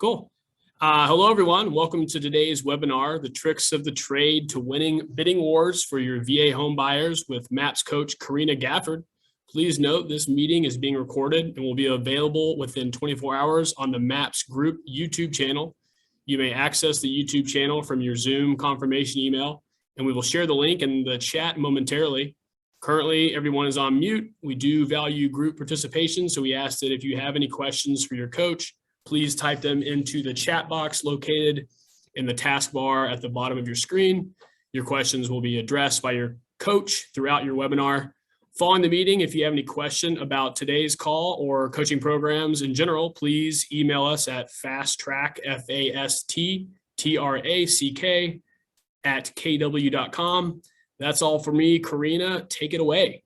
Cool. Hello, everyone. Welcome to today's webinar, The Tricks of the Trade to Winning Bidding Wars for Your VA Home Buyers with MAPS Coach Karina Gafford. Please note this meeting is being recorded and will be available within 24 hours on the MAPS Group YouTube channel. You may access the YouTube channel from your Zoom confirmation email, and we will share the link in the chat momentarily. Currently, everyone is on mute. We do value group participation, so we ask that if you have any questions for your coach, please type them into the chat box located in the taskbar at the bottom of your screen. Your questions will be addressed by your coach throughout your webinar. Following the meeting, if you have any question about today's call or coaching programs in general, please email us at fasttrack, FASTTRACK @kw.com. That's all for me. Karina, take it away.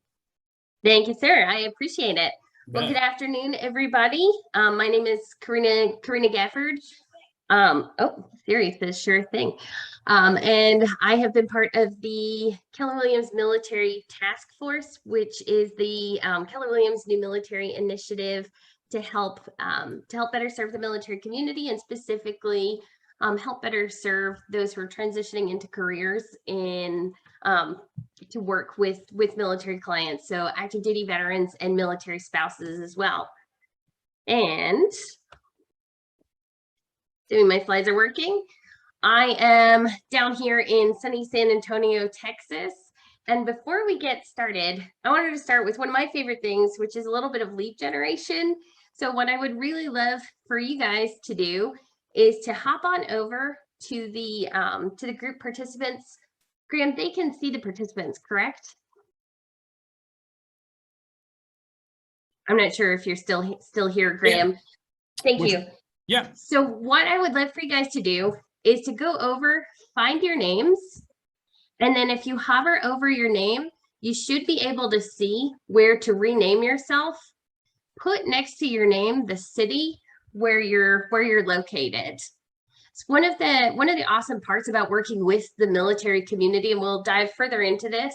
Thank you, sir. I appreciate it. Well, good afternoon, everybody. My name is Karina Gafford. Oh, Siri says sure thing. And I have been part of the Keller Williams Military Task Force, which is the Keller Williams New Military Initiative to help better serve the military community, and specifically help better serve those who are transitioning into careers in to work with military clients, so active duty veterans and military spouses as well. And doing my slides are working. I am down here in sunny San Antonio, Texas. And before we get started, I wanted to start with one of my favorite things, which is a little bit of lead generation. So what I would really love for you guys to do is to hop on over to the group participants. Graham, they can see the participants, correct? I'm not sure if you're still here, Graham. Yeah. Thank you. Yeah. So what I would love for you guys to do is to go over, find your names, and then if you hover over your name, you should be able to see where to rename yourself. Put next to your name the city where you're located. It's one of the awesome parts about working with the military community, and we'll dive further into this,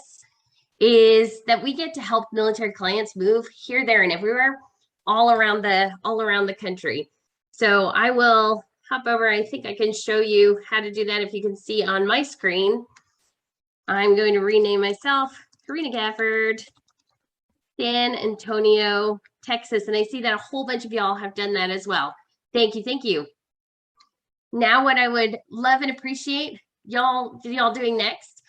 is that we get to help military clients move here, there, and everywhere, all around the country. So I will hop over. I think I can show you how to do that. If you can see on my screen, I'm going to rename myself Karina Gafford, San Antonio, Texas, and I see that a whole bunch of y'all have done that as well. Thank you, thank you. Now, what I would love and appreciate y'all doing next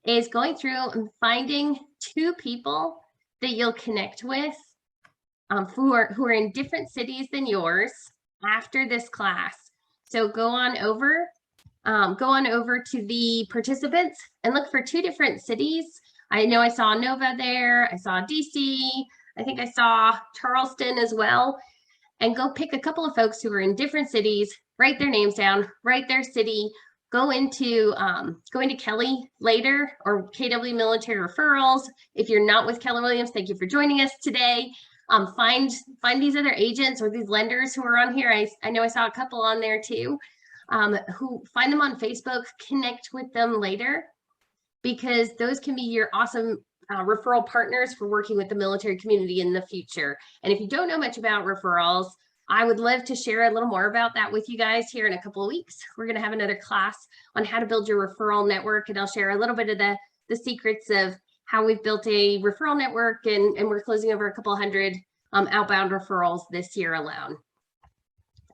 is going through and finding 2 people that you'll connect with who are in different cities than yours after this class. So go on over to the participants and look for 2 different cities. I know I saw Nova there, I saw DC, I think I saw Charleston as well. And go pick a couple of folks who are in different cities, write their names down, write their city, go into Kelly later, or KW Military Referrals. If you're not with Keller Williams, thank you for joining us today. Find these other agents or these lenders who are on here. I know I saw a couple on there too. Who find them on Facebook, connect with them later, because those can be your awesome referral partners for working with the military community in the future. And if you don't know much about referrals, I would love to share a little more about that with you guys here in a couple of weeks. We're going to have another class on how to build your referral network, and I'll share a little bit of the secrets of how we've built a referral network, and we're closing over a couple hundred outbound referrals this year alone.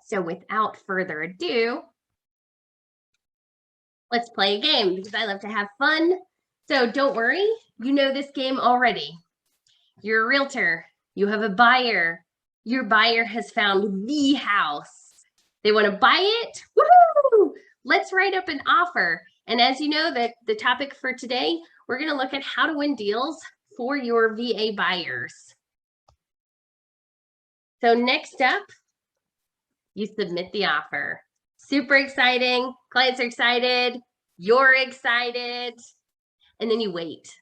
So without further ado, let's play a game, because I love to have fun. So don't worry, you know this game already. You're a realtor, you have a buyer. Your buyer has found the house. They want to buy it. Woohoo! Let's write up an offer. And as you know, the topic for today, we're going to look at how to win deals for your VA buyers. So next up, you submit the offer. Super exciting. Clients are excited. You're excited. And then you wait.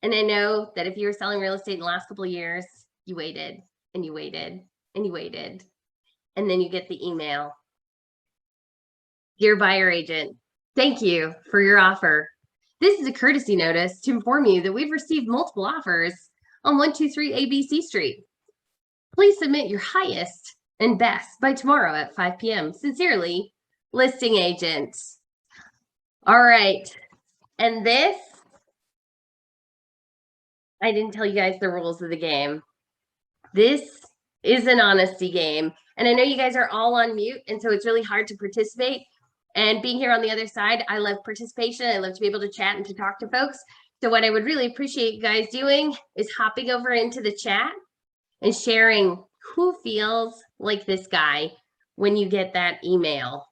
And I know that if you were selling real estate in the last couple of years, you waited and you waited and you waited. And then you get the email. Dear buyer agent, thank you for your offer. This is a courtesy notice to inform you that we've received multiple offers on 123 ABC Street. Please submit your highest and best by tomorrow at 5 p.m. Sincerely, listing agent. All right. And this, I didn't tell you guys the rules of the game. This is an honesty game. And I know you guys are all on mute, and so it's really hard to participate. And being here on the other side, I love participation. I love to be able to chat and to talk to folks. So what I would really appreciate you guys doing is hopping over into the chat and sharing who feels like this guy when you get that email.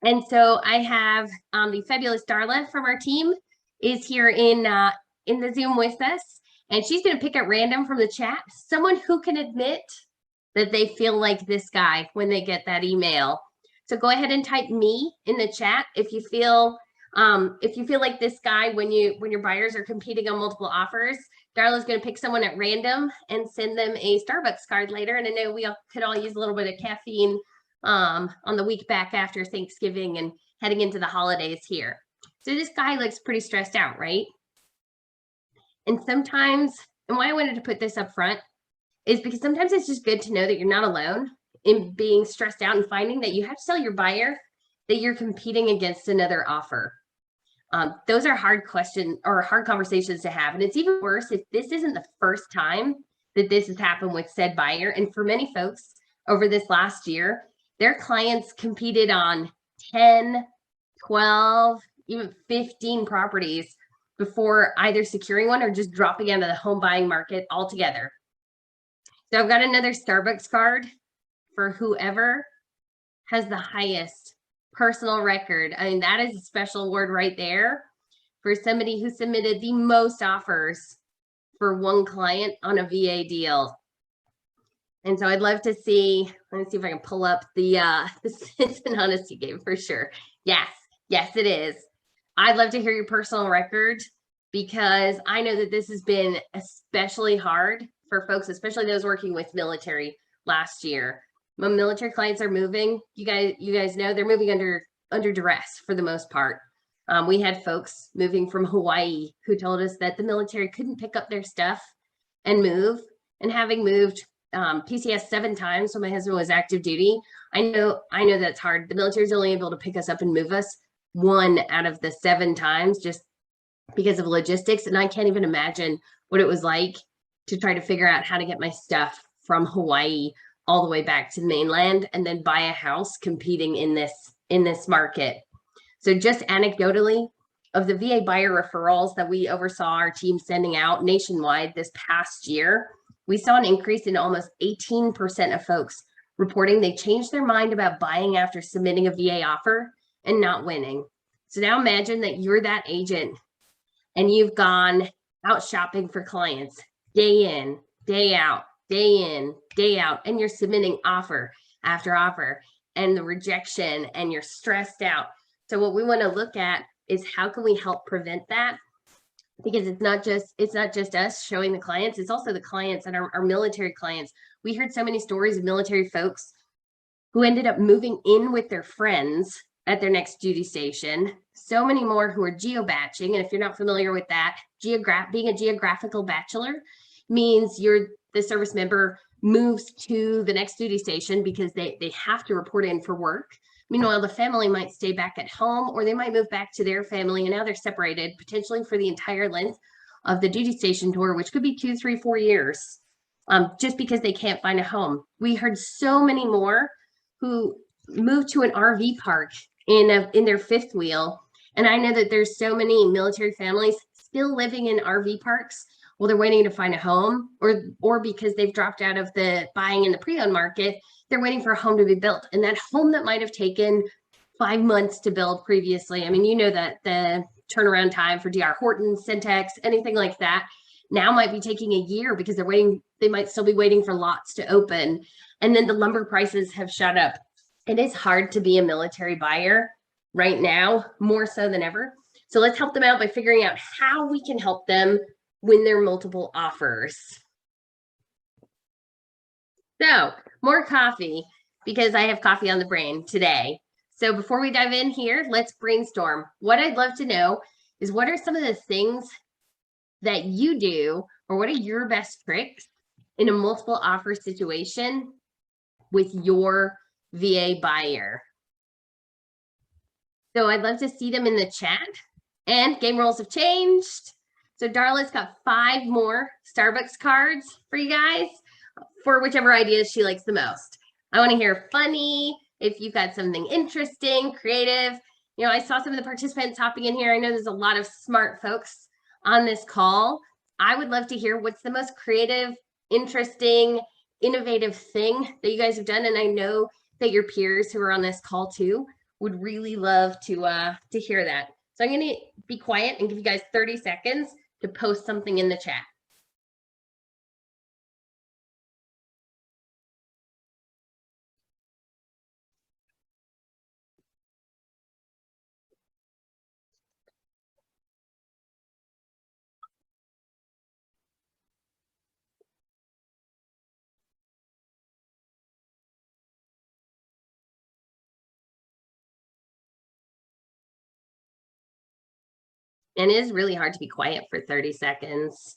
And so I have the fabulous Darla from our team is here in the Zoom with us, and she's going to pick at random from the chat someone who can admit that they feel like this guy when they get that email. So go ahead and type me in the chat if you feel like this guy when your buyers are competing on multiple offers. Darla's going to pick someone at random and send them a Starbucks card later. And I know we could all use a little bit of caffeine on the week back after Thanksgiving and heading into the holidays here. So this guy looks pretty stressed out, right? And sometimes, and why I wanted to put this up front is because sometimes it's just good to know that you're not alone in being stressed out and finding that you have to tell your buyer that you're competing against another offer. Those are hard questions or hard conversations to have. And it's even worse if this isn't the first time that this has happened with said buyer. And for many folks over this last year, their clients competed on 10, 12, even 15 properties before either securing one or just dropping out of the home buying market altogether. So I've got another Starbucks card for whoever has the highest personal record. I mean, that is a special award right there for somebody who submitted the most offers for one client on a VA deal. And so I'd love to see, let me see if I can pull up it's an honesty game for sure. Yes, it is. I'd love to hear your personal record because I know that this has been especially hard for folks, especially those working with military last year. When military clients are moving, you guys know they're moving under duress for the most part. We had folks moving from Hawaii who told us that the military couldn't pick up their stuff and move. And having moved PCS 7 times when my husband was active duty, I know that's hard. The military is only able to pick us up and move us 1 out of the 7 times just because of logistics. And I can't even imagine what it was like to try to figure out how to get my stuff from Hawaii all the way back to the mainland and then buy a house competing in this market. So just anecdotally, of the VA buyer referrals that we oversaw our team sending out nationwide this past year, we saw an increase in almost 18% of folks reporting they changed their mind about buying after submitting a VA offer and not winning. So now imagine that you're that agent and you've gone out shopping for clients day in, day out, day in, day out, and you're submitting offer after offer and the rejection and you're stressed out. So what we want to look at is how can we help prevent that? Because it's not just us showing the clients, it's also the clients and our military clients. We heard so many stories of military folks who ended up moving in with their friends at their next duty station. So many more who are geo-batching. And if you're not familiar with that, being a geographical bachelor means the service member moves to the next duty station because they have to report in for work. Meanwhile, the family might stay back at home or they might move back to their family, and now they're separated potentially for the entire length of the duty station tour, which could be 2, 3, 4 years, just because they can't find a home. We heard so many more who moved to an RV park in their 5th wheel. And I know that there's so many military families still living in RV parks while they're waiting to find a home, or because they've dropped out of the buying in the pre-owned market, they're waiting for a home to be built. And that home that might have taken 5 months to build previously, I mean, you know that the turnaround time for DR Horton, Syntex, anything like that, now might be taking a year because they might still be waiting for lots to open. And then the lumber prices have shot up. It is hard to be a military buyer right now, more so than ever. So let's help them out by figuring out how we can help them win their multiple offers. So more coffee, because I have coffee on the brain today. So before we dive in here, let's brainstorm. What I'd love to know is what are some of the things that you do, or what are your best tricks in a multiple offer situation with your VA buyer? So I'd love to see them in the chat. And game rules have changed. So Darla's got 5 more Starbucks cards for you guys for whichever ideas she likes the most. I want to hear funny, if you've got something interesting, creative. You know, I saw some of the participants hopping in here. I know there's a lot of smart folks on this call. I would love to hear what's the most creative, interesting, innovative thing that you guys have done. And I know that your peers who are on this call too would really love to hear that. So I'm going to be quiet and give you guys 30 seconds to post something in the chat. And it is really hard to be quiet for 30 seconds.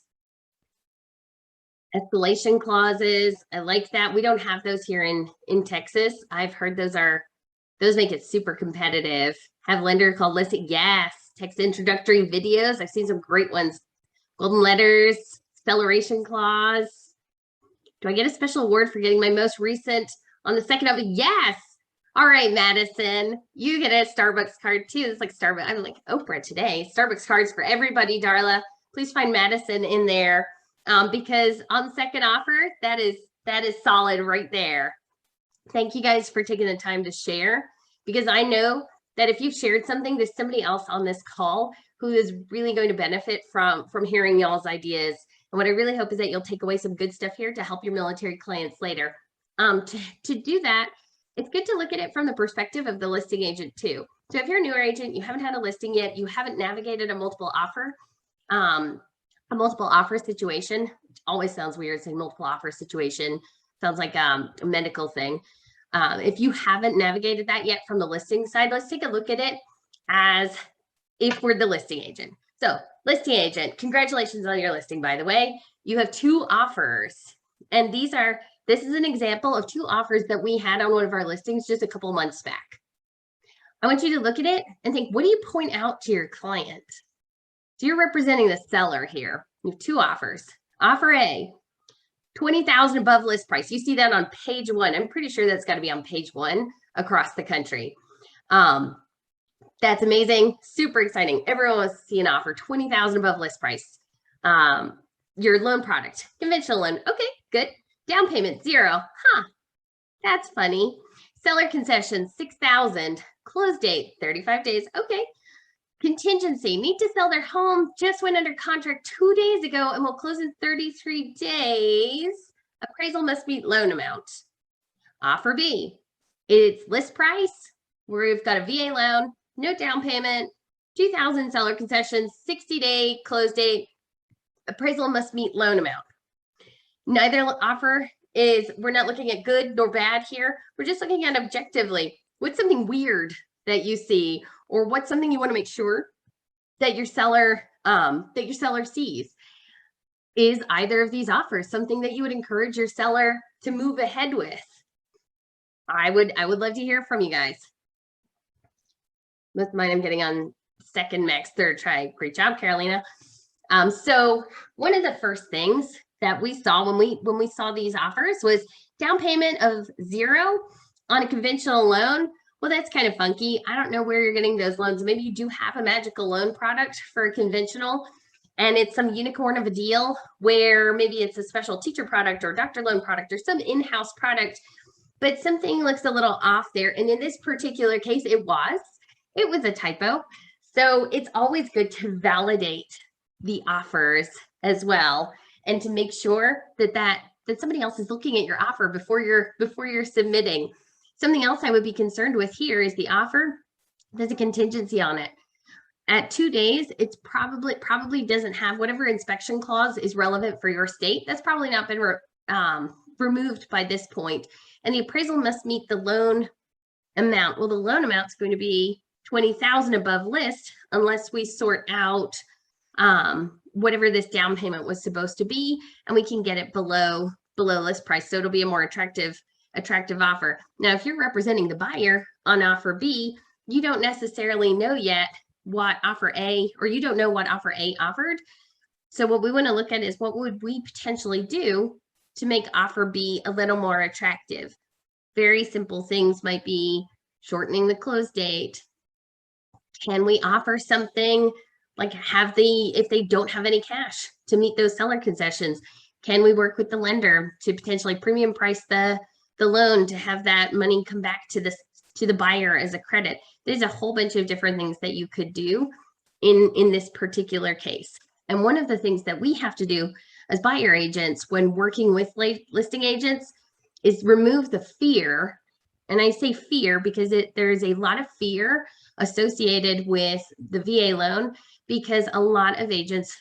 Escalation clauses, I like that. We don't have those here in Texas. I've heard those make it super competitive. Have lender called listing, yes. Text introductory videos, I've seen some great ones. Golden letters, acceleration clause. Do I get a special award for getting my most recent on the second of it? Yes. All right, Madison, you get a Starbucks card too. It's like Starbucks, I'm like Oprah today. Starbucks cards for everybody, Darla. Please find Madison in there because on second offer, that is solid right there. Thank you guys for taking the time to share, because I know that if you've shared something, there's somebody else on this call who is really going to benefit from hearing y'all's ideas. And what I really hope is that you'll take away some good stuff here to help your military clients later. To do that, it's good to look at it from the perspective of the listing agent too. So if you're a newer agent, you haven't had a listing yet, you haven't navigated a multiple offer situation, which always sounds weird saying multiple offer situation, sounds like a medical thing. If you haven't navigated that yet from the listing side, let's take a look at it as if we're the listing agent. So listing agent, congratulations on your listing, by the way. You have 2 offers, and this is an example of 2 offers that we had on one of our listings just a couple months back. I want you to look at it and think, what do you point out to your client? So you're representing the seller here. You have 2 offers. Offer A, $20,000 above list price. You see that on page 1. I'm pretty sure that's got to be on page 1 across the country. That's amazing. Super exciting. Everyone wants to see an offer, $20,000 above list price. Your loan product, conventional loan. Okay, good. Down payment, 0. Huh, that's funny. Seller concession, $6,000. Close date, 35 days. Okay. Contingency, need to sell their home, just went under contract 2 days ago and will close in 33 days. Appraisal must meet loan amount. Offer B, it's list price, where we've got a VA loan, no down payment, $2,000 seller concession, 60-day close date. Appraisal must meet loan amount. Neither offer is, we're not looking at good nor bad here. We're just looking at objectively. What's something weird that you see, or what's something you want to make sure that your seller sees? Is either of these offers something that you would encourage your seller to move ahead with? I would love to hear from you guys. With mine, I'm getting on second, max third try. Great job, Carolina. So one of the first things that we saw when we saw these offers was down payment of 0 on a conventional loan. Well, that's kind of funky. I don't know where you're getting those loans. Maybe you do have a magical loan product for a conventional, and it's some unicorn of a deal where maybe it's a special teacher product or doctor loan product or some in-house product, but something looks a little off there. And in this particular case, it was a typo. So it's always good to validate the offers as well, and to make sure that somebody else is looking at your offer before you're submitting. Something else I would be concerned with here is the offer. There's a contingency on it. At 2 days, it's probably doesn't have whatever inspection clause is relevant for your state. That's probably not been removed by this point. And the appraisal must meet the loan amount. Well, the loan amount is going to be $20,000 above list unless we sort out whatever this down payment was supposed to be, and we can get it below below list price. So it'll be a more attractive offer. Now, if you're representing the buyer on offer B, you don't necessarily know yet what offer A, or you don't know what offer A offered. So what we want to look at is what would we potentially do to make offer B a little more attractive. Very simple things might be shortening the close date. Can we offer something like if they don't have any cash to meet those seller concessions? Can we work with the lender to potentially premium price the loan to have that money come back to the buyer as a credit? There's a whole bunch of different things that you could do in this particular case. And one of the things that we have to do as buyer agents when working with listing agents is remove the fear. And I say fear because there's a lot of fear associated with the VA loan, because a lot of agents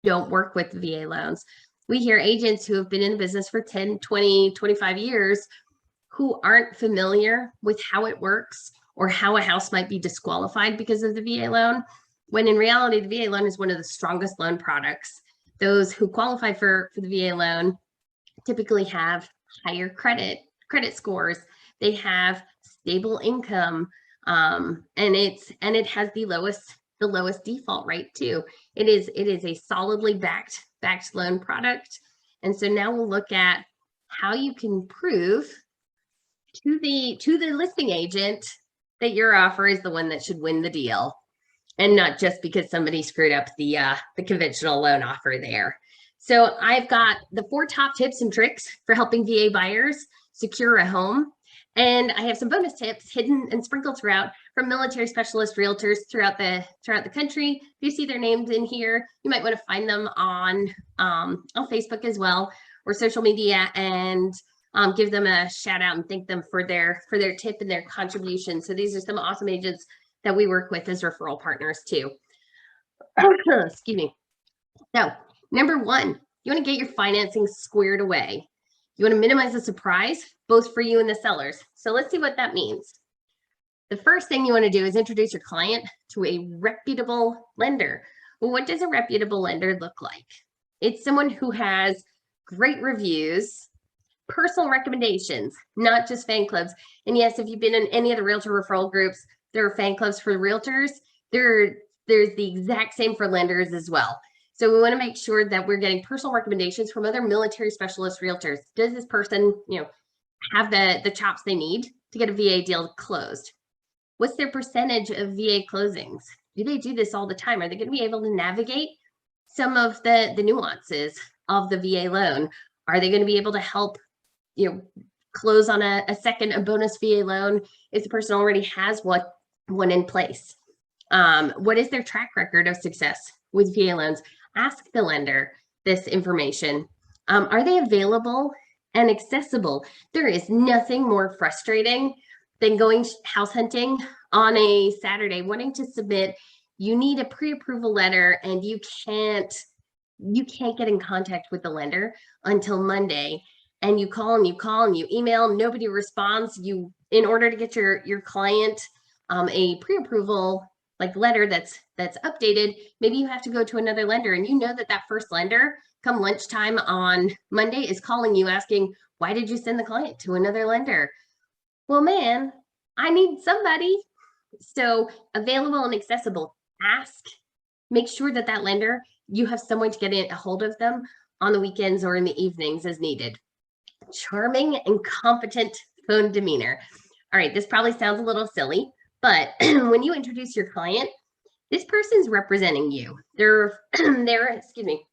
don't work with VA loans. We hear agents who have been in the business for 10, 20, 25 years who aren't familiar with how it works or how a house might be disqualified because of the VA loan, when in reality, the VA loan is one of the strongest loan products. Those who qualify for the VA loan typically have higher credit scores. They have stable income, and it has the lowest default rate too. It is a solidly backed loan product. And so now we'll look at how you can prove to the listing agent that your offer is the one that should win the deal, and not just because somebody screwed up the conventional loan offer there. So I've got the 4 top tips and tricks for helping VA buyers secure a home. And I have some bonus tips hidden and sprinkled throughout from military specialist realtors throughout the country. If you see their names in here, you might want to find them on Facebook as well, or social media, and give them a shout out and thank them for their tip and their contribution. So these are some awesome agents that we work with as referral partners too. Excuse me. So number 1, you want to get your financing squared away. You want to minimize the surprise, both for you and the sellers. So let's see what that means. The first thing you want to do is introduce your client to a reputable lender. Well, what does a reputable lender look like? It's someone who has great reviews, personal recommendations, not just fan clubs. And yes, if you've been in any of the realtor referral groups, there are fan clubs for realtors. There's the exact same for lenders as well. So we want to make sure that we're getting personal recommendations from other military specialist realtors. Does this person, have the chops they need to get a VA deal closed? What's their percentage of VA closings? Do they do this all the time? Are they going to be able to navigate some of the nuances of the VA loan? Are they going to be able to help, close on a bonus VA loan if the person already has one in place? What is their track record of success with VA loans? Ask the lender this information. Are they available and accessible? There is nothing more frustrating than going house hunting on a Saturday, wanting to submit. You need a pre-approval letter and you can't get in contact with the lender until Monday. And you call and you email, nobody responds. In order to get your client a pre-approval letter that's updated, maybe you have to go to another lender, and you know that first lender come lunchtime on Monday is calling you asking, why did you send the client to another lender? Well, man, I need somebody. So available and accessible. Ask, make sure that lender, you have someone to get a hold of them on the weekends or in the evenings as needed. Charming and competent phone demeanor. All right, this probably sounds a little silly, but when you introduce your client, this person's representing you. They're excuse me.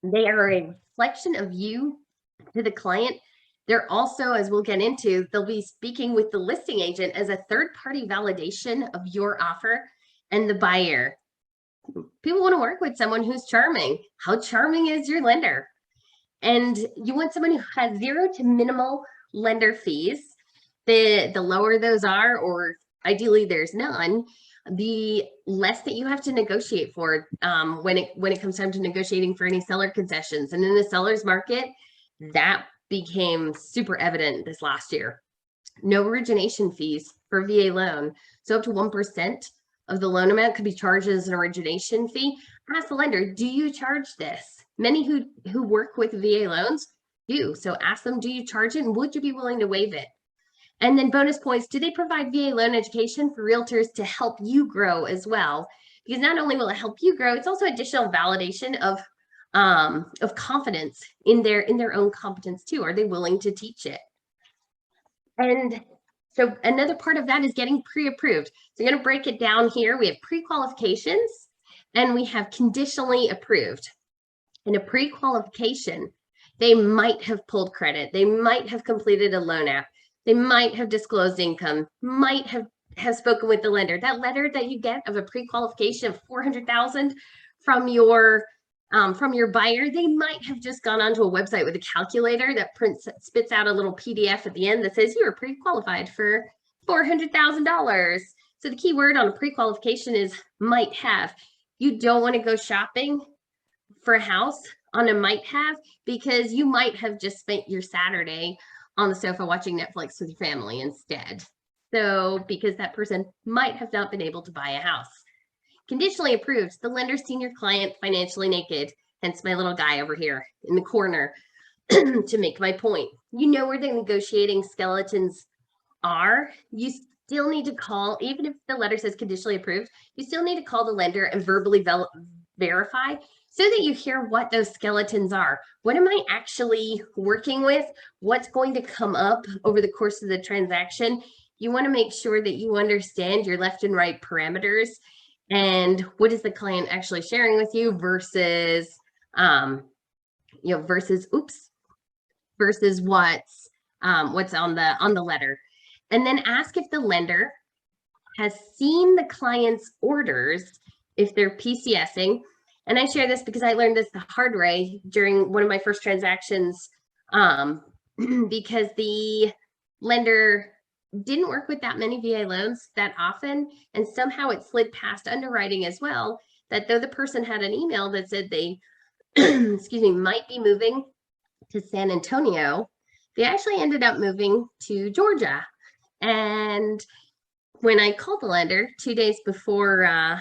They are a reflection of you to the client. They're also, as we'll get into, they'll be speaking with the listing agent as a third-party validation of your offer and the buyer. People want to work with someone who's charming. How charming is your lender? And you want someone who has 0 to minimal lender fees. The lower those are, or ideally there's none, the less that you have to negotiate for when it comes time to negotiating for any seller concessions. And in the seller's market, that became super evident this last year. No origination fees for VA loan. So up to 1% of the loan amount could be charged as an origination fee. Ask the lender, do you charge this? Many who work with VA loans do. So ask them, do you charge it? And would you be willing to waive it? And then bonus points, do they provide VA loan education for realtors to help you grow as well? Because not only will it help you grow, it's also additional validation of confidence in their own competence too. Are they willing to teach it? And so another part of that is getting pre-approved. So I'm going to break it down here. We have pre-qualifications and we have conditionally approved. In a pre-qualification, they might have pulled credit. They might have completed a loan app. They might have disclosed income, might have spoken with the lender. That letter that you get of a pre-qualification of $400,000 from your buyer, they might have just gone onto a website with a calculator that spits out a little PDF at the end that says you are pre-qualified for $400,000. So the key word on a pre-qualification is might have. You don't want to go shopping for a house on a might have, because you might have just spent your Saturday on the sofa watching Netflix with your family instead. So because that person might have not been able to buy a house. Conditionally approved, the lender's seen your client financially naked, hence my little guy over here in the corner to make my point. You know where the negotiating skeletons are. You still need to call, even if the letter says conditionally approved, you still need to call the lender and verbally verify so that you hear what those skeletons are. What am I actually working with? What's going to come up over the course of the transaction? You want to make sure that you understand your left and right parameters and what is the client actually sharing with you versus, versus what's on the letter. And then ask if the lender has seen the client's orders, if they're PCSing. And I share this because I learned this the hard way during one of my first transactions, because the lender didn't work with that many VA loans that often, and somehow it slid past underwriting as well, that though the person had an email that said they might be moving to San Antonio, they actually ended up moving to Georgia. And when I called the lender 2 days before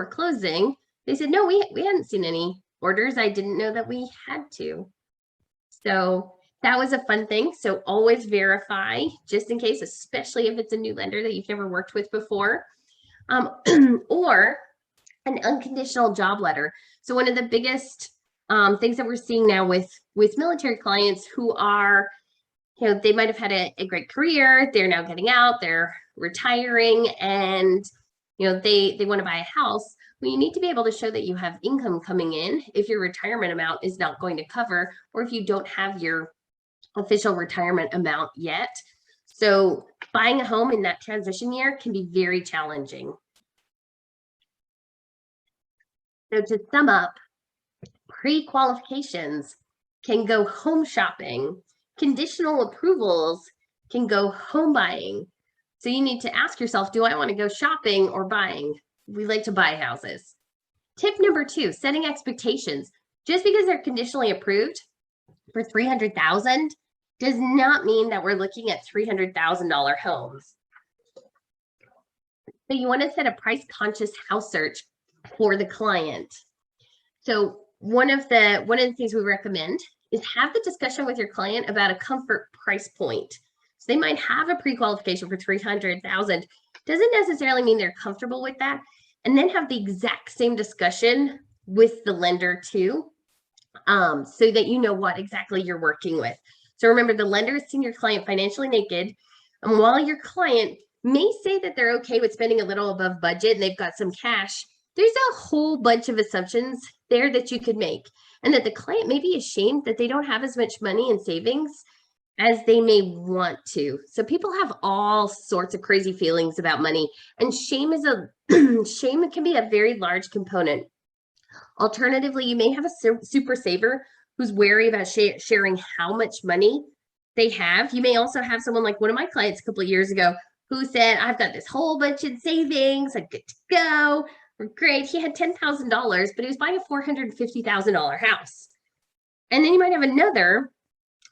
closing, they said, no, we hadn't seen any orders. I didn't know that we had to. So that was a fun thing. So always verify, just in case, especially if it's a new lender that you've never worked with before, or an unconditional job letter. So one of the biggest things that we're seeing now with military clients who are, they might have had a great career, they're now getting out, they're retiring, and they want to buy a house. Well, you need to be able to show that you have income coming in if your retirement amount is not going to cover, or if you don't have your official retirement amount yet. So buying a home in that transition year can be very challenging. So to sum up, pre-qualifications can go home shopping. Conditional approvals can go home buying. So you need to ask yourself, do I want to go shopping or buying? We like to buy houses. Tip number 2, setting expectations. Just because they're conditionally approved for $300,000 does not mean that we're looking at $300,000 homes. So you want to set a price conscious house search for the client. So one of the things we recommend is have the discussion with your client about a comfort price point. So they might have a pre-qualification for $300,000. Doesn't necessarily mean they're comfortable with that. And then have the exact same discussion with the lender too, so that you know what exactly you're working with. So remember, the lender is seeing your client financially naked. And while your client may say that they're okay with spending a little above budget and they've got some cash, there's a whole bunch of assumptions there that you could make. And that the client may be ashamed that they don't have as much money in savings as they may want to. So people have all sorts of crazy feelings about money, and shame can be a very large component. Alternatively, you may have a super saver who's wary about sharing how much money they have. You may also have someone like one of my clients a couple of years ago who said, I've got this whole bunch in savings, I'm good to go. We're great. He had $10,000, but he was buying a $450,000 house. And then you might have another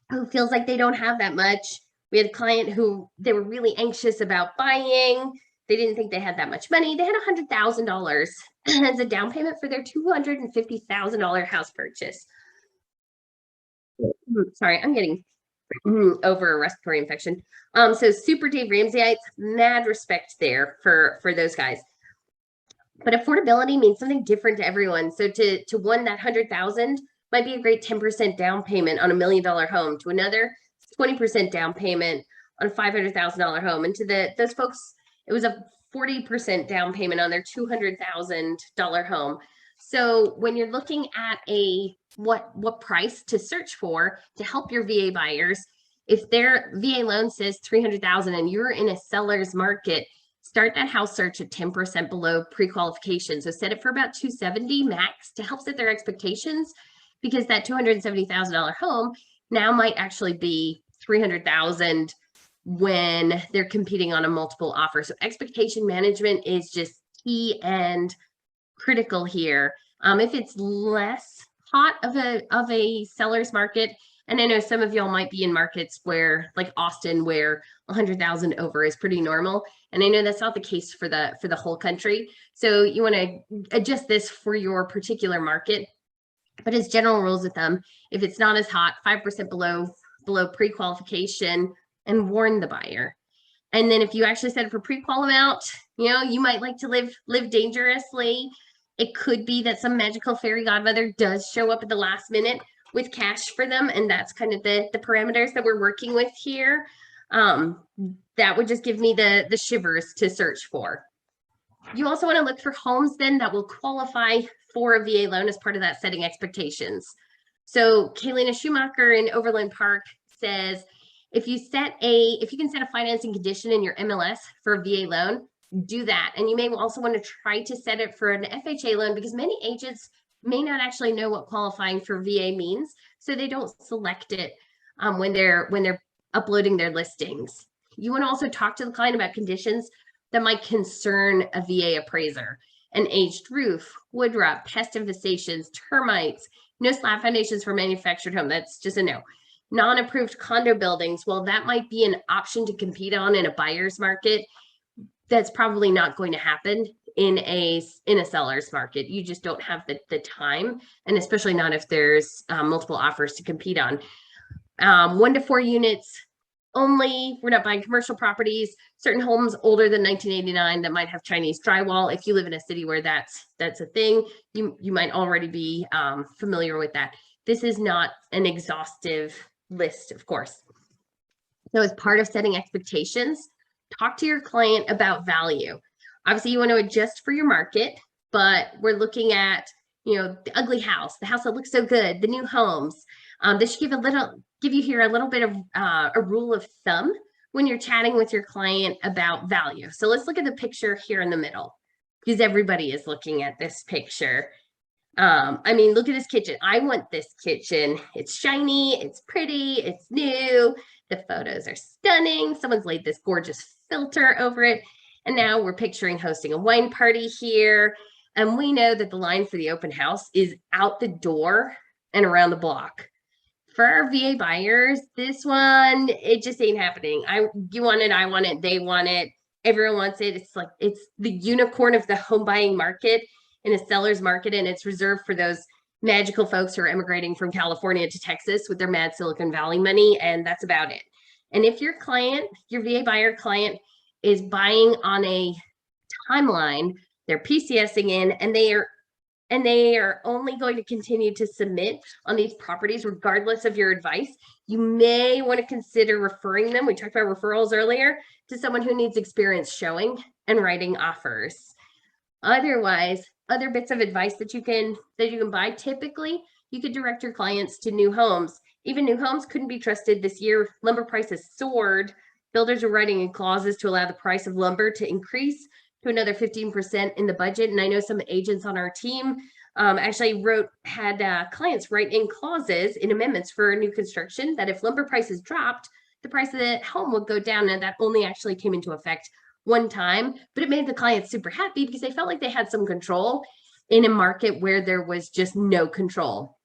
who feels like they don't have that much. We had a client who they were really anxious about buying. They didn't think they had that much money. They had $100,000 as a down payment for their $250,000 house purchase. Sorry, I'm getting over a respiratory infection. So super Dave Ramseyites, mad respect there for those guys. But affordability means something different to everyone. So to one, that 100,000 might be a great 10% down payment on $1 million home. To another, 20% down payment on a $500,000 home. And to those folks, it was a 40% down payment on their $200,000 home. So when you're looking at what price to search for to help your VA buyers, if their VA loan says 300,000 and you're in a seller's market, start that house search at 10% below pre-qualification. So set it for about 270 max to help set their expectations, because that $270,000 home now might actually be 300,000 when they're competing on a multiple offer. So expectation management is just key and critical here. If it's less hot of a seller's market, and I know some of y'all might be in markets where, like Austin, where 100,000 over is pretty normal. And I know that's not the case for the whole country. So you want to adjust this for your particular market. But as general rules with them, if it's not as hot, 5% below pre-qualification, and warn the buyer. And then if you actually set it for pre-qual amount, you might like to live dangerously. It could be that some magical fairy godmother does show up at the last minute with cash for them. And that's kind of the parameters that we're working with here. That would just give me the shivers to search for. You also want to look for homes then that will qualify for a VA loan as part of that setting expectations. So Kaylina Schumacher in Overland Park says, if you can set a financing condition in your MLS for a VA loan, do that. And you may also want to try to set it for an FHA loan, because many agents may not actually know what qualifying for VA means, so they don't select it when they're uploading their listings. You want to also talk to the client about conditions that might concern a VA appraiser: an aged roof, wood rot, pest infestations, termites, no slab foundations for manufactured home. That's just a no. Non-approved condo buildings, well, that might be an option to compete on in a buyer's market. That's probably not going to happen in a seller's market. You just don't have the time, and especially not if there's multiple offers to compete on. 1 to 4 units only. We're not buying commercial properties. Certain homes older than 1989 that might have Chinese drywall. If you live in a city where that's a thing, you might already be familiar with that. This is not an exhaustive list, of course. So as part of setting expectations, talk to your client about value. Obviously, you want to adjust for your market, but we're looking at, the ugly house, the house that looks so good, the new homes. This should give you here a little bit of a rule of thumb when you're chatting with your client about value. So let's look at the picture here in the middle, because everybody is looking at this picture. I mean, look at this kitchen. I want this kitchen. It's shiny, it's pretty, it's new. The photos are stunning. Someone's laid this gorgeous filter over it. And now we're picturing hosting a wine party here. And we know that the line for the open house is out the door and around the block. For our VA buyers, this one, it just ain't happening. You want it, I want it, they want it, everyone wants it. It's the unicorn of the home buying market in a seller's market, and it's reserved for those magical folks who are immigrating from California to Texas with their mad Silicon Valley money, and that's about it. And if your VA buyer client, is buying on a timeline, they're PCSing in, and they are only going to continue to submit on these properties regardless of your advice, you may want to consider referring them. We talked about referrals earlier, to someone who needs experience showing and writing offers. Otherwise, other bits of advice that you can buy, typically you could direct your clients to new homes. Even new homes couldn't be trusted this year. Lumber prices soared. Builders are writing in clauses to allow the price of lumber to increase to another 15% in the budget. And I know some agents on our team actually had clients write in clauses in amendments for new construction that if lumber prices dropped, the price of the home would go down. And that only actually came into effect one time, but it made the clients super happy because they felt like they had some control in a market where there was just no control.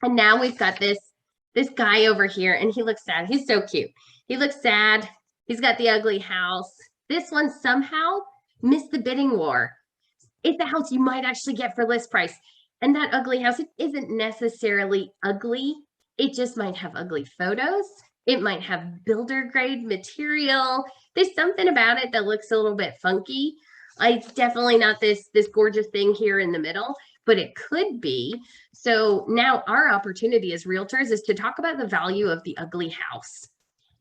And now we've got this guy over here, and he looks sad. He's so cute. He looks sad. He's got the ugly house. This one somehow miss the bidding war. It's a house you might actually get for list price. And that ugly house, it isn't necessarily ugly. It just might have ugly photos. It might have builder grade material. There's something about it that looks a little bit funky. It's definitely not this gorgeous thing here in the middle, but it could be. So now our opportunity as realtors is to talk about the value of the ugly house,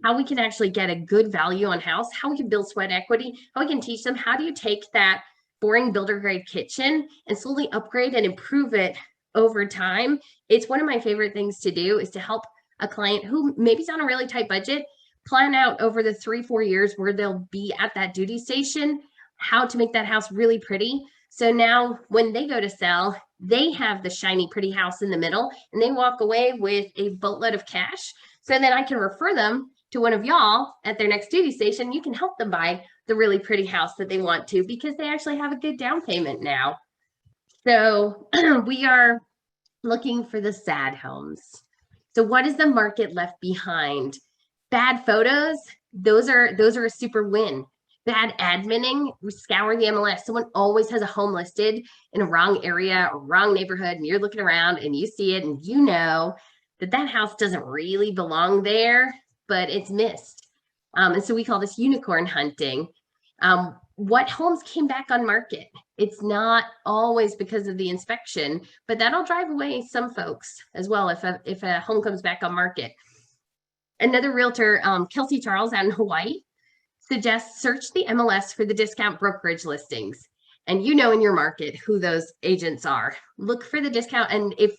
how we can actually get a good value on house, how we can build sweat equity, how we can teach them how do you take that boring builder grade kitchen and slowly upgrade and improve it over time. It's one of my favorite things to do is to help a client who maybe is on a really tight budget plan out over the 3-4 years where they'll be at that duty station, how to make that house really pretty. So now when they go to sell, they have the shiny, pretty house in the middle and they walk away with a boatload of cash. So then I can refer them to one of y'all at their next duty station. You can help them buy the really pretty house that they want to because they actually have a good down payment now. So we are looking for the sad homes. So what is the market left behind? Bad photos, those are a super win. Bad adminning, we scour the MLS. Someone always has a home listed in a wrong area or wrong neighborhood, and you're looking around and you see it and you know that that house doesn't really belong there, but it's missed. And so we call this unicorn hunting. What homes came back on market? It's not always because of the inspection, but that'll drive away some folks as well if a home comes back on market. Another realtor, Kelsey Charles out in Hawaii, suggests search the MLS for the discount brokerage listings. And you know in your market who those agents are. Look for the discount. And if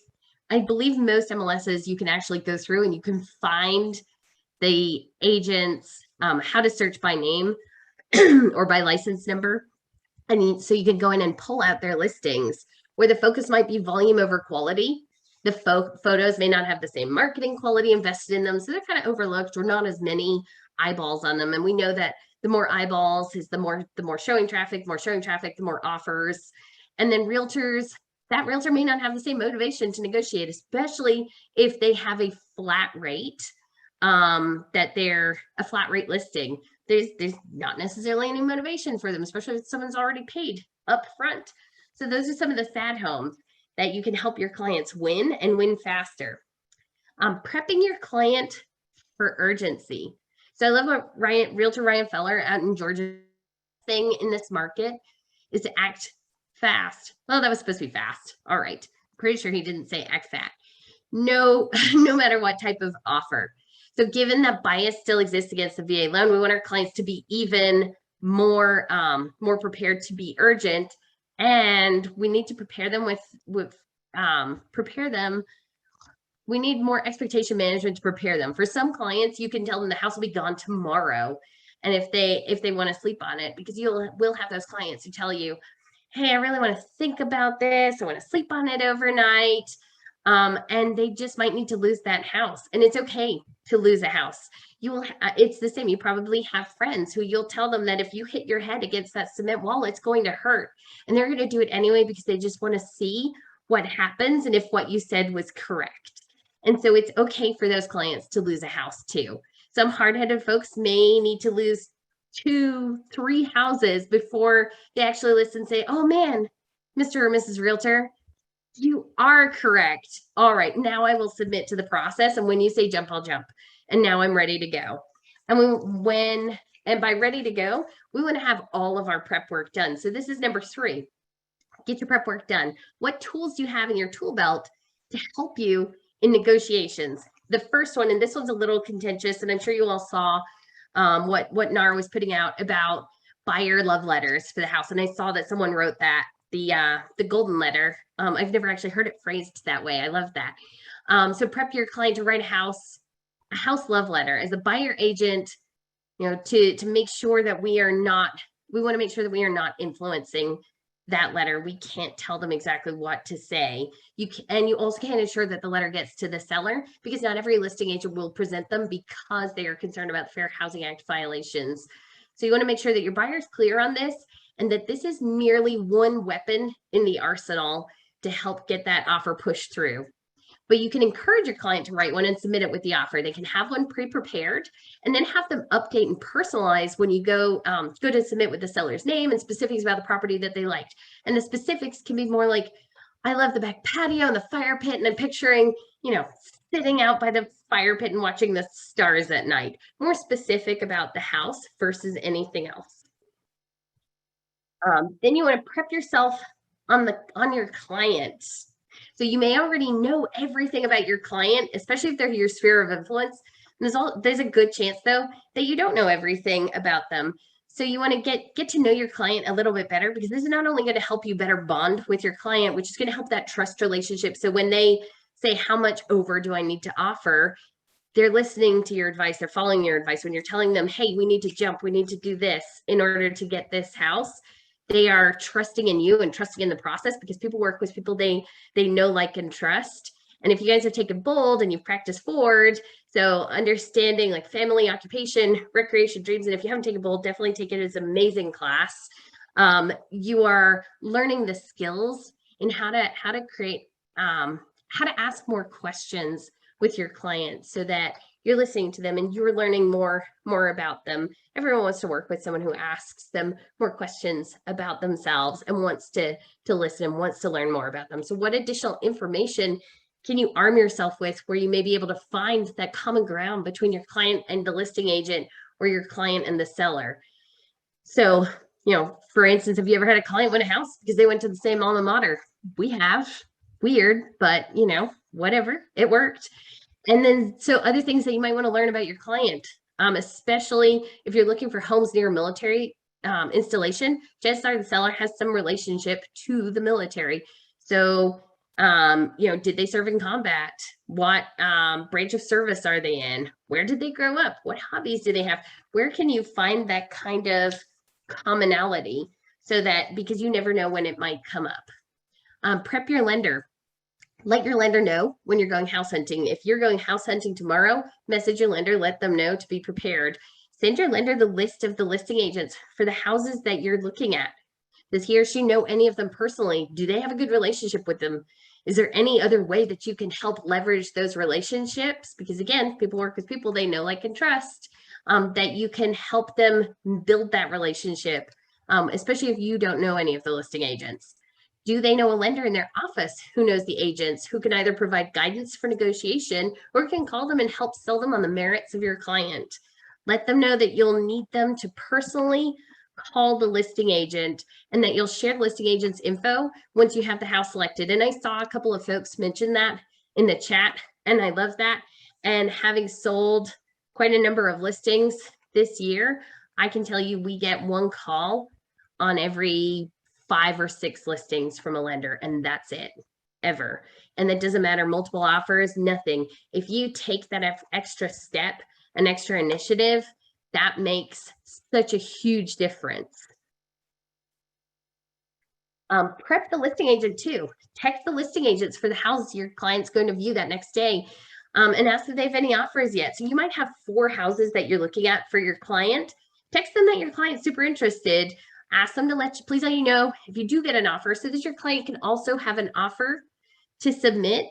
I believe most MLSs, you can actually go through and you can find the agents, how to search by name or by license number. And so you can go in and pull out their listings where the focus might be volume over quality. The photos may not have the same marketing quality invested in them. So they're kind of overlooked or not as many eyeballs on them. And we know that the more eyeballs is the more showing traffic, the more offers. And then realtors, that realtor may not have the same motivation to negotiate, especially if they have a flat rate, that they're a flat rate listing. There's not necessarily any motivation for them, especially if someone's already paid up front. So those are some of the sad homes that you can help your clients win and win faster. Prepping your client for urgency. So I love what realtor Ryan Feller out in Georgia thing in this market is to act fast. Well, that was supposed to be fast. All right. Pretty sure he didn't say act fat. No, no matter what type of offer. So given that bias still exists against the VA loan, we want our clients to be even more prepared to be urgent, and we need to prepare them we need more expectation management to prepare them. For some clients, you can tell them the house will be gone tomorrow, and if they want to sleep on it, because we'll have those clients who tell you, hey, I really want to think about this, I want to sleep on it overnight. And they just might need to lose that house, and it's okay to lose a house. It's the same. You probably have friends who you'll tell them that if you hit your head against that cement wall, it's going to hurt, and they're going to do it anyway because they just want to see what happens and if what you said was correct. And so it's okay for those clients to lose a house too. Some hard-headed folks may need to lose 2-3 houses before they actually listen and say, oh man, Mr. or Mrs. Realtor, you are correct. All right, now I will submit to the process. And when you say jump, I'll jump. And now I'm ready to go. And by ready to go, we want to have all of our prep work done. So this is number 3. Get your prep work done. What tools do you have in your tool belt to help you in negotiations? The first one, and this one's a little contentious, and I'm sure you all saw what NAR was putting out about buyer love letters for the house. And I saw that someone wrote that. The golden letter. I've never actually heard it phrased that way. I love that. So prep your client to write a house love letter as a buyer agent, to make sure that we want to make sure that we are not influencing that letter. We can't tell them exactly what to say. You also can't ensure that the letter gets to the seller, because not every listing agent will present them because they are concerned about Fair Housing Act violations. So you want to make sure that your buyer is clear on this, and that this is merely one weapon in the arsenal to help get that offer pushed through. but you can encourage your client to write one and submit it with the offer. They can have one pre-prepared and then have them update and personalize when you go to submit with the seller's name and specifics about the property that they liked. And the specifics can be more like, I love the back patio and the fire pit, and I'm picturing, sitting out by the fire pit and watching the stars at night. More specific about the house versus anything else. Then you want to prep yourself on your client. So you may already know everything about your client, especially if they're your sphere of influence. And there's a good chance, though, that you don't know everything about them. So you want to get to know your client a little bit better, because this is not only going to help you better bond with your client, which is going to help that trust relationship. So when they say, how much over do I need to offer? They're listening to your advice. They're following your advice. When you're telling them, hey, we need to jump, we need to do this in order to get this house, they are trusting in you and trusting in the process, because people work with people they know, like, and trust. And if you guys have taken bold and you've practiced forward, so understanding like family, occupation, recreation, dreams, and if you haven't taken bold, definitely take it. It's an amazing class. You are learning the skills in how to create, how to ask more questions with your clients, so that you're listening to them and you're learning more about them. Everyone wants to work with someone who asks them more questions about themselves and wants to listen and wants to learn more about them. So what additional information can you arm yourself with where you may be able to find that common ground between your client and the listing agent, or your client and the seller? So, for instance, have you ever had a client win a house because they went to the same alma mater? We have. Weird, but whatever, it worked. And then, so other things that you might want to learn about your client, especially if you're looking for homes near a military installation, chances are the seller has some relationship to the military. So, did they serve in combat? What branch of service are they in? Where did they grow up? What hobbies do they have? Where can you find that kind of commonality, so that, because you never know when it might come up. Prep your lender. Let your lender know when you're going house hunting. If you're going house hunting tomorrow, message your lender, let them know to be prepared. Send your lender the list of the listing agents for the houses that you're looking at. Does he or she know any of them personally? Do they have a good relationship with them? Is there any other way that you can help leverage those relationships? Because again, people work with people they know, like, and trust, that you can help them build that relationship, especially if you don't know any of the listing agents. Do they know a lender in their office who knows the agents, who can either provide guidance for negotiation or can call them and help sell them on the merits of your client? Let them know that you'll need them to personally call the listing agent, and that you'll share the listing agent's info once you have the house selected. And I saw a couple of folks mention that in the chat, and I love that. And having sold quite a number of listings this year, I can tell you we get one call on every 5 or 6 listings from a lender, and that's it, ever. And that doesn't matter, multiple offers, nothing. If you take that extra step, an extra initiative, that makes such a huge difference. Prep the listing agent too. Text the listing agents for the houses your client's going to view that next day, and ask if they have any offers yet. So you might have 4 houses that you're looking at for your client. Text them that your client's super interested. Ask them to please let you know if you do get an offer, so that your client can also have an offer to submit.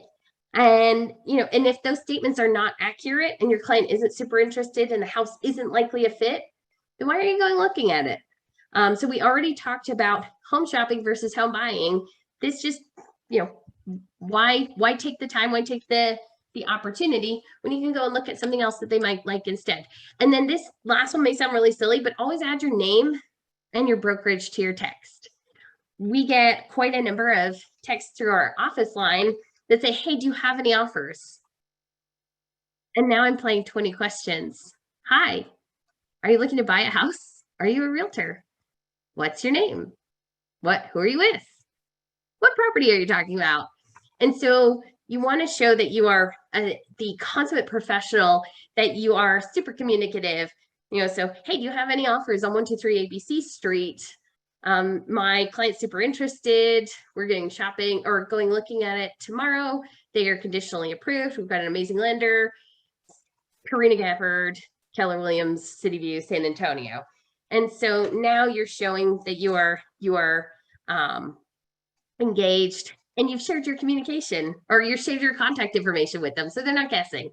And, and if those statements are not accurate and your client isn't super interested and the house isn't likely a fit, then why are you going looking at it? So we already talked about home shopping versus home buying. This just, why take the time? Why take the opportunity when you can go and look at something else that they might like instead? And then this last one may sound really silly, but always add your name and your brokerage to your text. We get quite a number of texts through our office line that say, hey, do you have any offers? And now I'm playing 20 questions. Hi, are you looking to buy a house? Are you a realtor? What's your name? Who are you with? What property are you talking about? And so you want to show that you are the consummate professional, that you are super communicative. So, hey, do you have any offers on 123 ABC Street? My client's super interested. We're going shopping or going looking at it tomorrow. They are conditionally approved. We've got an amazing lender, Karina Gafford, Keller Williams, City View, San Antonio. And so now you're showing that you are engaged, and you've shared your communication or you've shared your contact information with them, so they're not guessing.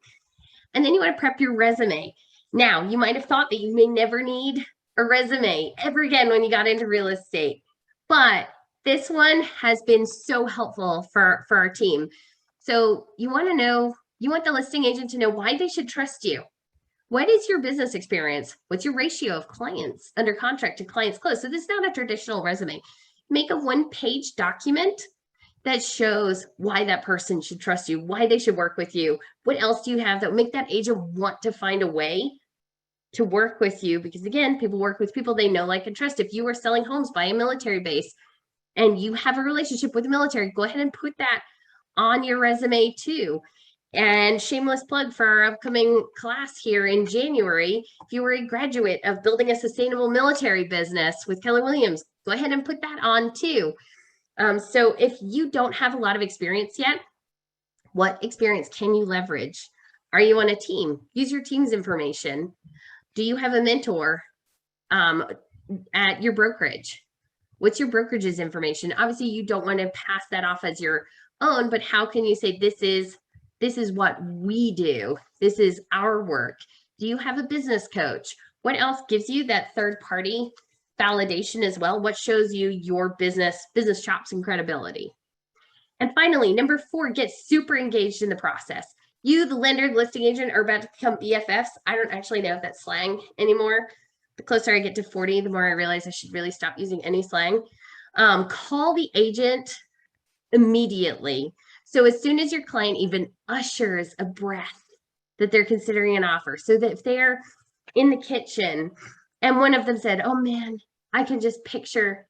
And then you want to prep your resume. Now, you might have thought that you may never need a resume ever again when you got into real estate, but this one has been so helpful for our team. So you want to know, you want the listing agent to know why they should trust you. What is your business experience? What's your ratio of clients under contract to clients closed? So this is not a traditional resume. Make a one-page document that shows why that person should trust you, why they should work with you. What else do you have that will make that agent want to find a way to work with you? Because again, people work with people they know, like, and trust. If you are selling homes by a military base and you have a relationship with the military, go ahead and put that on your resume too. And shameless plug for our upcoming class here in January. If you were a graduate of Building a Sustainable Military Business with Keller Williams, go ahead and put that on too. So if you don't have a lot of experience yet, what experience can you leverage? Are you on a team? Use your team's information. Do you have a mentor at your brokerage? What's your brokerage's information? Obviously, you don't want to pass that off as your own, but how can you say this is what we do? This is our work. Do you have a business coach? What else gives you that third party validation as well? What shows you your business chops and credibility? And finally, number 4, get super engaged in the process. You, the lender, the listing agent, are about to become BFFs. I don't actually know if that's slang anymore. The closer I get to 40, the more I realize I should really stop using any slang. Call the agent immediately. So as soon as your client even ushers a breath that they're considering an offer, so that if they're in the kitchen and one of them said, oh man, I can just picture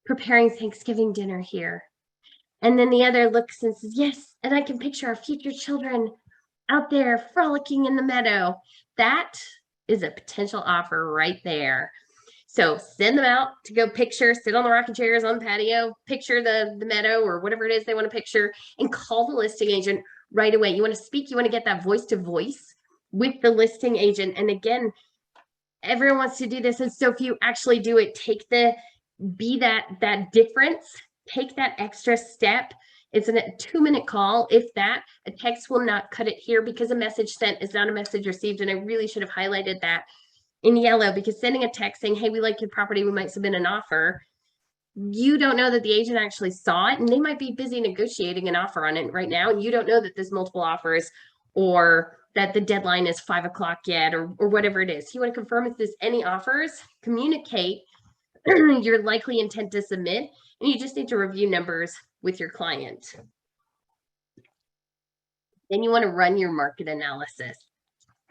preparing Thanksgiving dinner here. And then the other looks and says, yes, and I can picture our future children out there frolicking in the meadow. That is a potential offer right there. So send them out to go picture, sit on the rocking chairs on the patio, picture the meadow or whatever it is they want to picture, and call the listing agent right away. You want to speak, you want to get that voice to voice with the listing agent. And again, everyone wants to do this. And so if you actually do it, be that difference, take that extra step. It's a 2-minute call. If that, a text will not cut it here, because a message sent is not a message received. And I really should have highlighted that in yellow, because sending a text saying, hey, we like your property, we might submit an offer, you don't know that the agent actually saw it, and they might be busy negotiating an offer on it right now. You don't know that there's multiple offers or that the deadline is 5 o'clock yet, or whatever it is. You want to confirm if there's any offers, communicate your likely intent to submit, and you just need to review numbers with your client. Then you want to run your market analysis.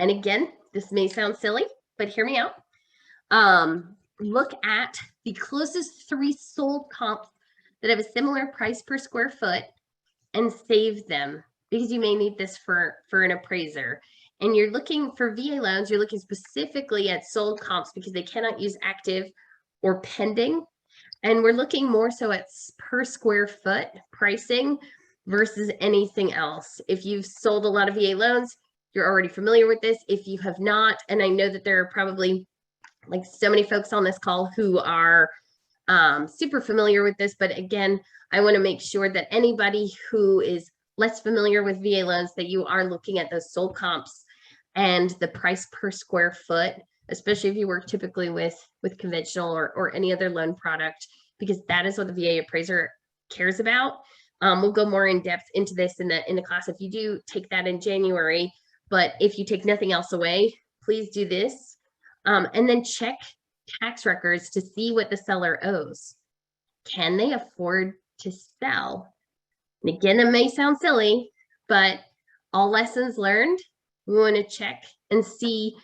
And again, this may sound silly, but hear me out. Look at the closest 3 sold comps that have a similar price per square foot and save them, because you may need this for an appraiser. And you're looking for VA loans, you're looking specifically at sold comps because they cannot use active or pending. And we're looking more so at per square foot pricing versus anything else. If you've sold a lot of VA loans, you're already familiar with this. If you have not, and I know that there are probably like so many folks on this call who are super familiar with this, but again, I want to make sure that anybody who is less familiar with VA loans, that you are looking at those sold comps and the price per square foot, especially if you work typically with conventional or any other loan product, because that is what the VA appraiser cares about. We'll go more in depth into this in the class if you do take that in January. But if you take nothing else away, please do this. And then check tax records to see what the seller owes. Can they afford to sell? And again, it may sound silly, but all lessons learned, we want to check and see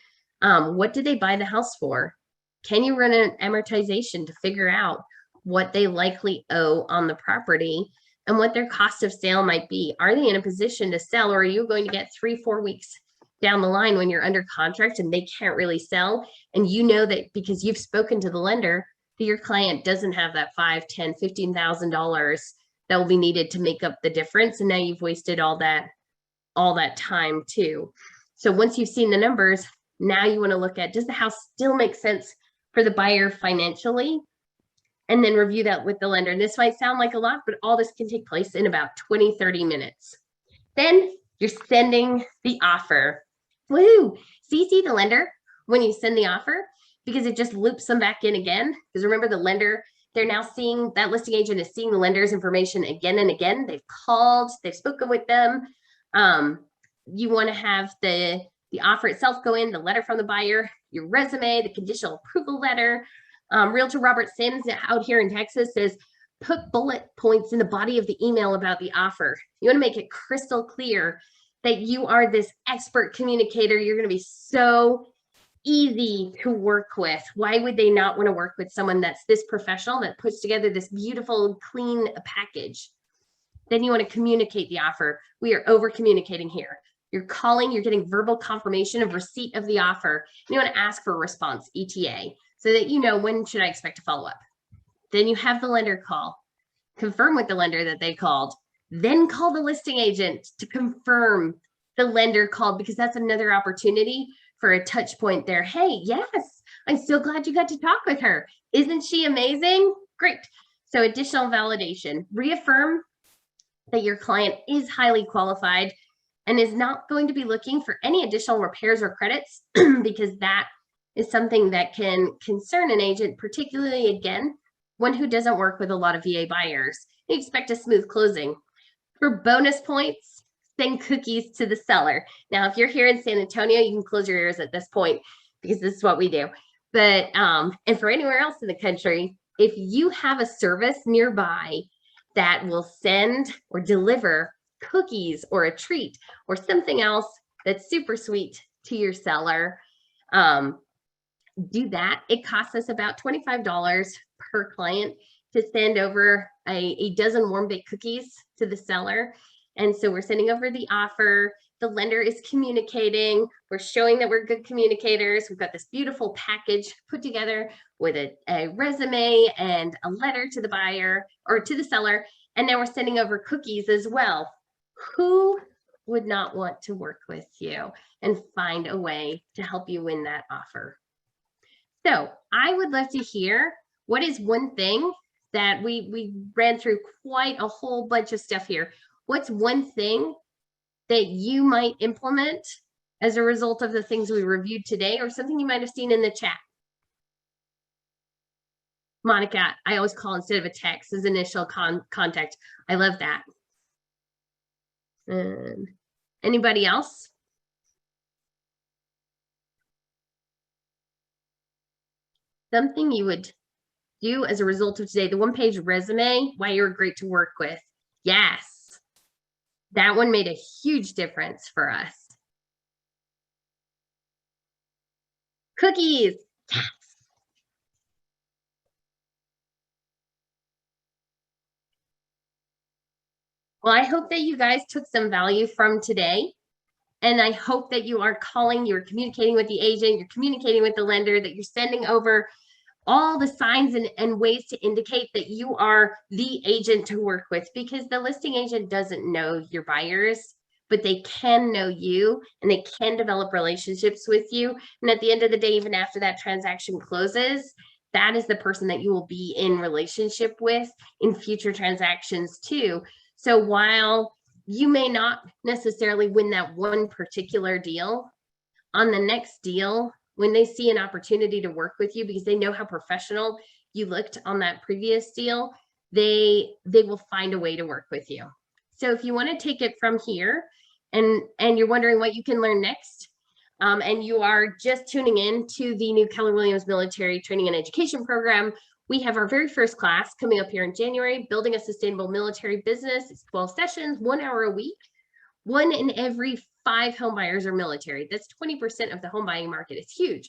what did they buy the house for? Can you run an amortization to figure out what they likely owe on the property and what their cost of sale might be? Are they in a position to sell, or are you going to get 3-4 weeks down the line when you're under contract and they can't really sell? And you know that because you've spoken to the lender that your client doesn't have that $5,000, $10,000, $15,000 that will be needed to make up the difference. And now you've wasted all that time too. So once you've seen the numbers, now you want to look at, does the house still make sense for the buyer financially? and then review that with the lender. And this might sound like a lot, but all this can take place in about 20, 30 minutes. Then you're sending the offer. Woo! CC the lender when you send the offer, because it just loops them back in again. Because remember, the lender, they're now seeing, that listing agent is seeing the lender's information again and again. They've called, they've spoken with them. You want to have the offer itself go in, the letter from the buyer, your resume, the conditional approval letter. Realtor Robert Sims out here in Texas says, put bullet points in the body of the email about the offer. You want to make it crystal clear that you are this expert communicator. You're going to be so easy to work with. Why would they not want to work with someone that's this professional, that puts together this beautiful, clean package? Then you want to communicate the offer. We are over communicating here. You're calling, you're getting verbal confirmation of receipt of the offer. And you want to ask for a response, ETA, so that you know, when should I expect to follow up? Then you have the lender call, confirm with the lender that they called, then call the listing agent to confirm the lender called, because that's another opportunity for a touch point there. Hey, yes, I'm so glad you got to talk with her. Isn't she amazing? Great. So additional validation, reaffirm that your client is highly qualified and is not going to be looking for any additional repairs or credits, because that is something that can concern an agent, particularly, again, one who doesn't work with a lot of VA buyers. You expect a smooth closing. For bonus points, send cookies to the seller. Now, if you're here in San Antonio, you can close your ears at this point, because this is what we do. But, and for anywhere else in the country, if you have a service nearby that will send or deliver cookies or a treat or something else that's super sweet to your seller, do that. It costs us about $25 per client to send over a dozen warm baked cookies to the seller. And so we're sending over the offer. The lender is communicating. We're showing that we're good communicators. We've got this beautiful package put together with a resume and a letter to the buyer or to the seller. And now we're sending over cookies as well. Who would not want to work with you and find a way to help you win that offer? So I would love to hear, what is one thing that we ran through quite a whole bunch of stuff here. What's one thing that you might implement as a result of the things we reviewed today, or something you might have seen in the chat? Monica, I always call instead of a text as initial contact. I love that. Anybody else? Something you would do as a result of today, the one-page resume, why you're great to work with. Yes, that one made a huge difference for us. Cookies. Yes. Well, I hope that you guys took some value from today. And I hope that you are calling, you're communicating with the agent, you're communicating with the lender, that you're sending over all the signs and ways to indicate that you are the agent to work with, because the listing agent doesn't know your buyers, but they can know you and they can develop relationships with you. And at the end of the day, even after that transaction closes, that is the person that you will be in relationship with in future transactions too. So while you may not necessarily win that one particular deal, on the next deal, when they see an opportunity to work with you because they know how professional you looked on that previous deal, they will find a way to work with you. So if you want to take it from here and you're wondering what you can learn next, and you are just tuning in to the new Keller Williams Military Training and Education Program, we have our very first class coming up here in January, Building a Sustainable Military Business. It's 12 sessions, 1 hour a week. 1 in every 5 home buyers are military. That's 20% of the home buying market. It's huge.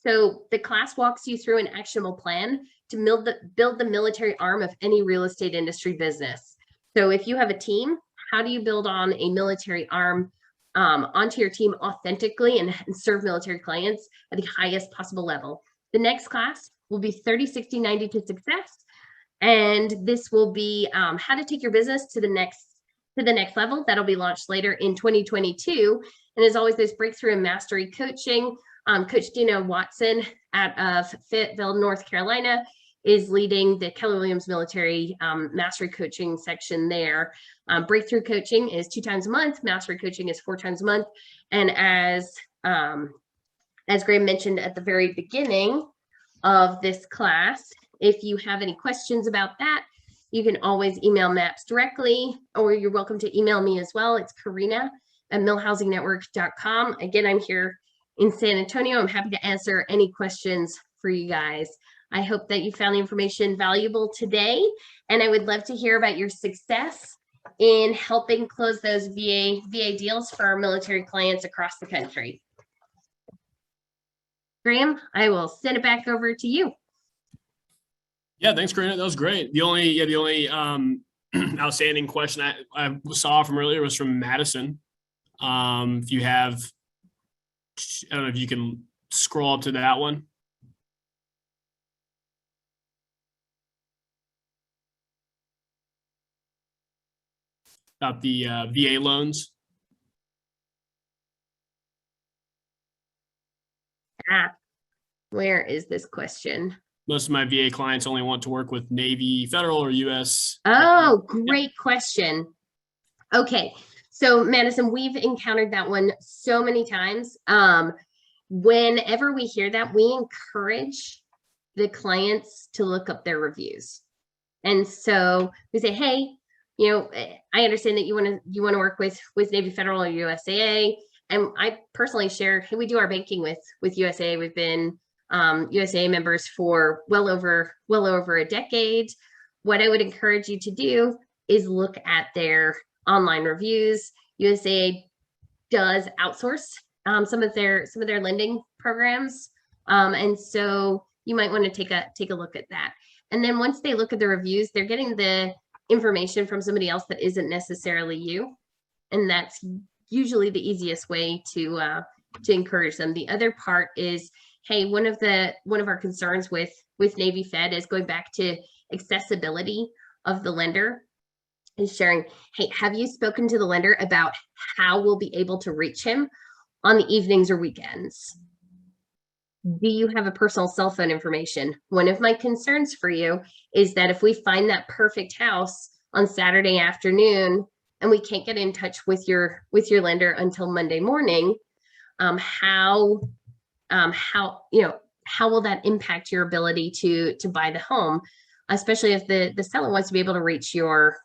So the class walks you through an actionable plan to build the military arm of any real estate industry business. So if you have a team, how do you build on a military arm onto your team authentically and serve military clients at the highest possible level? The next class will be 30, 60, 90 to success. And this will be how to take your business to the next level. That'll be launched later in 2022. And as always, there's breakthrough and mastery coaching. Coach Dina Watson out of Fayetteville, North Carolina is leading the Keller Williams Military Mastery Coaching section there. Breakthrough coaching is 2 times a month. Mastery coaching is 4 times a month. And as Graham mentioned at the very beginning of this class, if you have any questions about that, you can always email MAPS directly, or you're welcome to email me as well. It's Karina@millhousingnetwork.com. Again, I'm here in San Antonio. I'm happy to answer any questions for you guys. I hope that you found the information valuable today, and I would love to hear about your success in helping close those VA deals for our military clients across the country. Graham, I will send it back over to you. Yeah, thanks, Karina. That was great. The only outstanding question I saw from earlier was from Madison. If you have, I don't know if you can scroll up to that one. About the VA loans. Where is this question? Most of my VA clients only want to work with Navy, Federal, or U.S. Oh, great question. Okay, so Madison, we've encountered that one so many times. Whenever we hear that, we encourage the clients to look up their reviews. And so we say, hey, you know, I understand that you want to work with Navy, Federal, or USAA. And I personally share, hey, we do our banking with USAA. We've been USAA members for well over a decade. What I would encourage you to do is look at their online reviews. USAA does outsource some of their lending programs, and so you might want to take a look at that. And then once they look at the reviews, they're getting the information from somebody else that isn't necessarily you, and that's usually the easiest way to encourage them. The other part is, hey, one of our concerns with Navy Fed is going back to accessibility of the lender, and sharing, hey, have you spoken to the lender about how we'll be able to reach him on the evenings or weekends? Do you have a personal cell phone information? One of my concerns for you is that if we find that perfect house on Saturday afternoon and we can't get in touch with your lender until Monday morning, how will that impact your ability to buy the home, especially if the seller wants to be able to reach your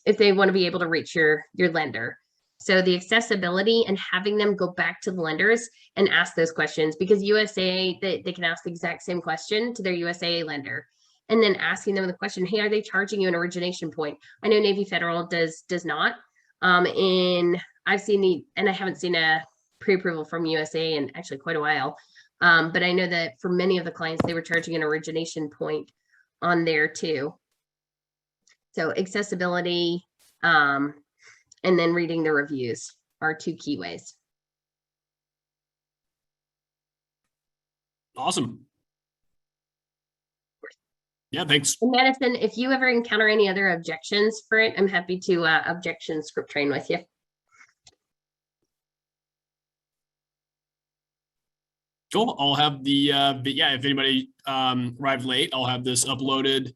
if they want to be able to reach your lender. So the accessibility and having them go back to the lenders and ask those questions, because USAA, they can ask the exact same question to their USAA lender, and then asking them the question, hey, are they charging you an origination point? I know Navy Federal does not. I've seen and I haven't seen a pre-approval from USAA in actually quite a while. But I know that for many of the clients, they were charging an origination point on there too. So accessibility, and then reading the reviews are 2 key ways. Awesome. Yeah, thanks. And Madison, if you ever encounter any other objections for it, I'm happy to objection script train with you. Cool. I'll have if anybody arrived late, I'll have this uploaded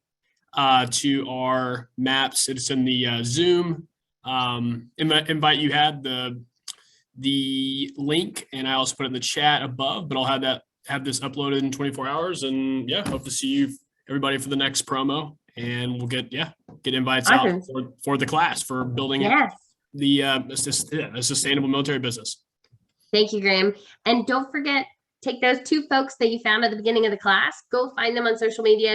to our MAPS. It's in the Zoom invite you had, the link, and I also put it in the chat above, but I'll have this uploaded in 24 hours. And yeah, hope to see everybody for the next promo, and we'll get invites out for the class for building a sustainable military business. Thank you, Graham. And don't forget, take those 2 folks that you found at the beginning of the class, go find them on social media.